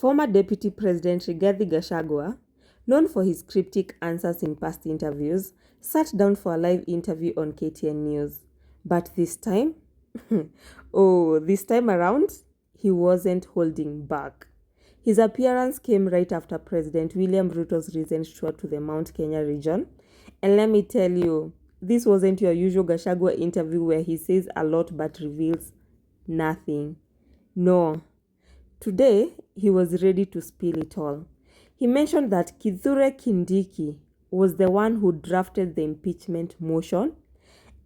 Former Deputy President Rigathi Gachagua, known for his cryptic answers in past interviews, sat down for a live interview on KTN News. But this time, this time around, he wasn't holding back. His appearance came right after President William Ruto's recent tour to the Mount Kenya region. And let me tell you, this wasn't your usual Gashagua interview where he says a lot but reveals nothing. No. Today, he was ready to spill it all. He mentioned that Kithure Kindiki was the one who drafted the impeachment motion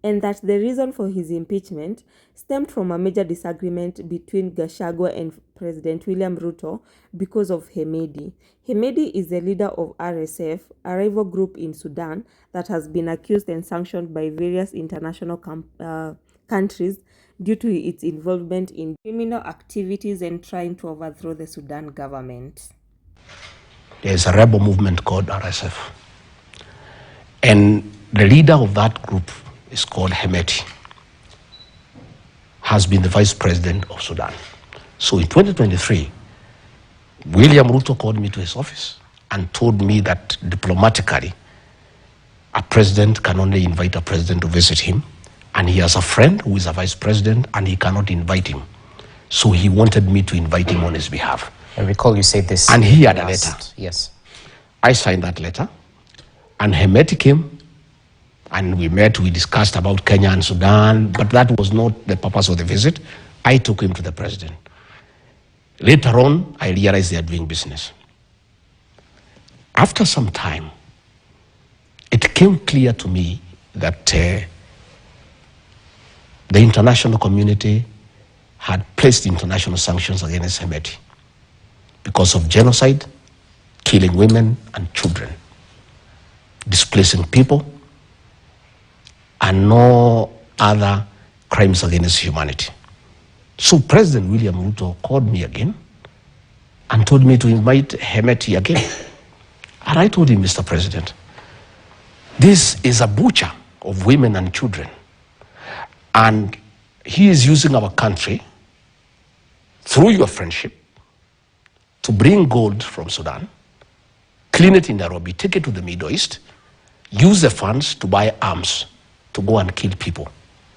and that the reason for his impeachment stemmed from a major disagreement between Gashagua and President William Ruto because of Hemedi. Hemedi is the leader of RSF, a rival group in Sudan that has been accused and sanctioned by various international countries due to its involvement in criminal activities and trying to overthrow the Sudan government. There's a rebel movement called RSF. And the leader of that group is called Hemedi, has been the vice president of Sudan. So in 2023, William Ruto called me to his office and told me that diplomatically, a president can only invite a president to visit him, and he has a friend who is a vice president and he cannot invite him. So he wanted me to invite him on his behalf. I recall you said this. And he had a letter. Yes. I signed that letter, and Hemedi came, and we met, we discussed about Kenya and Sudan, but that was not the purpose of the visit. I took him to the president. Later on, I realized they are doing business. After some time, it became clear to me that the international community had placed international sanctions against Hemedi because of genocide, killing women and children, displacing people, and no other crimes against humanity. So President William Ruto called me again and told me to invite Hemedi again. And I told him, Mr. President, this is a butcher of women and children. And he is using our country, through your friendship, to bring gold from Sudan, clean it in Nairobi, take it to the Middle East, use the funds to buy arms to go and kill people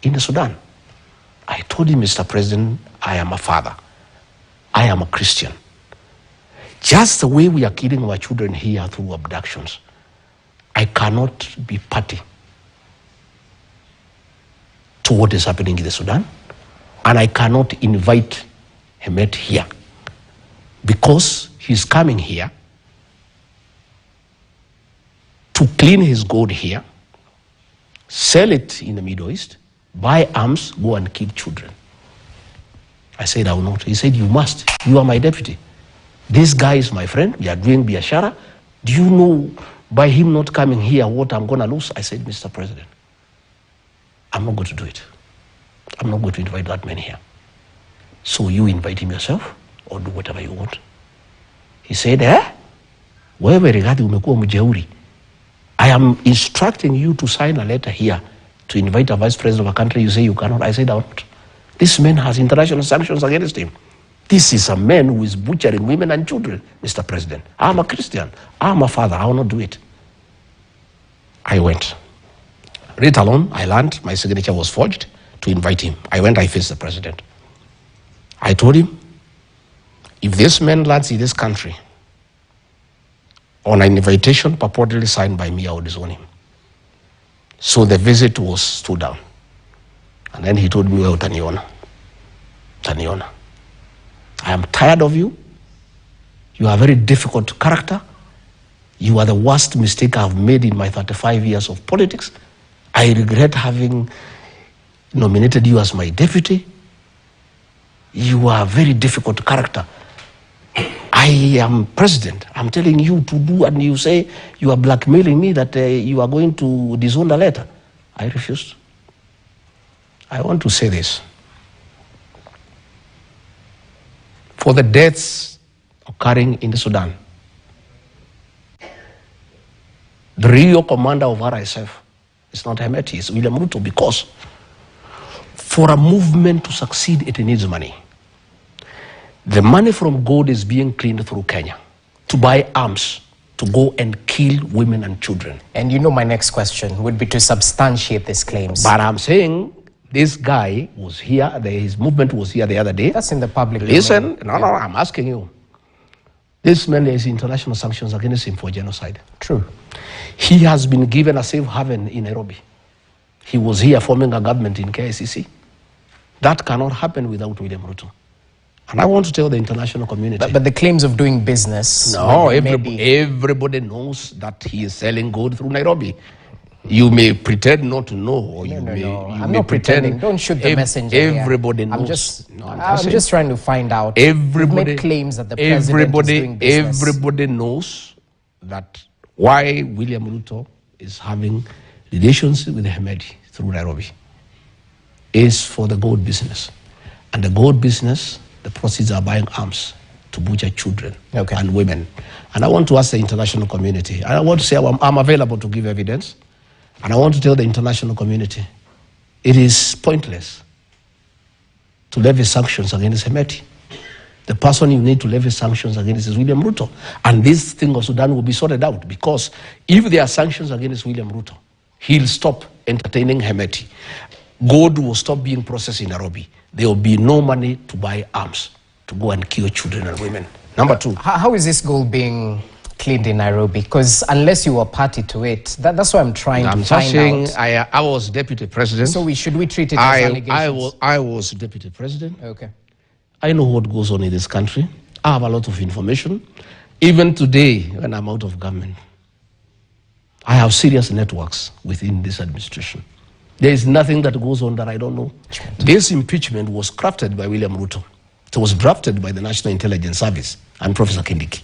in the Sudan. I told him, Mr. President, I am a father. I am a Christian. Just the way we are killing our children here through abductions, I cannot be party to what is happening in the Sudan, and I cannot invite Hemedi here because he's coming here to clean his gold here, sell it in the Middle East, buy arms, go and kill children. I said, I will not. He said, you must. You are my deputy. This guy is my friend. We are doing biashara. Do you know by him not coming here what I'm going to lose? I said, Mr. President, I'm not going to do it. I'm not going to invite that man here. So you invite him yourself or do whatever you want. He said, wewe Rigathi umekuwa mjeuri. I am instructing you to sign a letter here to invite a vice president of a country. You say you cannot. I said, I won't. This man has international sanctions against him. This is a man who is butchering women and children, Mr. President. I'm a Christian. I'm a father. I will not do it. I went. Right alone, I learned my signature was forged to invite him. I went, I faced the president. I told him, if this man lands in this country on an invitation purportedly signed by me, I would disown him. So the visit was stood down. And then he told me, well, Taniona, I am tired of you. You are a very difficult character. You are the worst mistake I have made in my 35 years of politics. I regret having nominated you as my deputy. You are a very difficult character. I am president. I'm telling you to do, and you say you are blackmailing me that you are going to disown the letter. I refused. I want to say this. For the deaths occurring in the Sudan, the real commander of RSF is not Hemedi, it's William Ruto, because for a movement to succeed, it needs money. The money from gold is being cleaned through Kenya to buy arms to go and kill women and children. And you know my next question would be to substantiate these claims. But I'm saying this guy was here, his movement was here the other day. That's in the public Listen, no, I'm asking you. This man is international sanctions against him for genocide. True. He has been given a safe haven in Nairobi. He was here forming a government in KICC. That cannot happen without William Ruto. And I want to tell the international community. But the claims of doing business... No, everybody knows that he is selling gold through Nairobi. You may pretend not to know, or I'm not pretending. Don't shoot the messenger. Everybody here. knows. I'm just trying to find out. Everybody claims that the president is doing business. Everybody knows that why William Ruto is having relations with Hemedi through Nairobi is for the gold business. And the gold business, the proceeds are buying arms to butcher children and women. And I want to ask the international community, and I want to say I'm available to give evidence, and I want to tell the international community, it is pointless to levy sanctions against Hemedi. The person you need to levy sanctions against is William Ruto. And this thing of Sudan will be sorted out, because if there are sanctions against William Ruto, he'll stop entertaining Hemedi. Gold will stop being processed in Nairobi. There will be no money to buy arms to go and kill children and women. Number two. How is this gold being cleaned in Nairobi? Because unless you were party to it, that's what I'm trying to find out. I was deputy president. So should we treat it as allegations? I was deputy president. Okay. I know what goes on in this country. I have a lot of information. Even today, when I'm out of government, I have serious networks within this administration. There is nothing that goes on that I don't know. This impeachment was crafted by William Ruto. It was drafted by the National Intelligence Service and Professor Kindiki.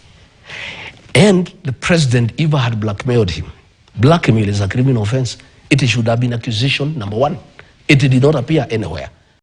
And the president even had blackmailed him. Blackmail is a criminal offense. It should have been accusation number one. It did not appear anywhere.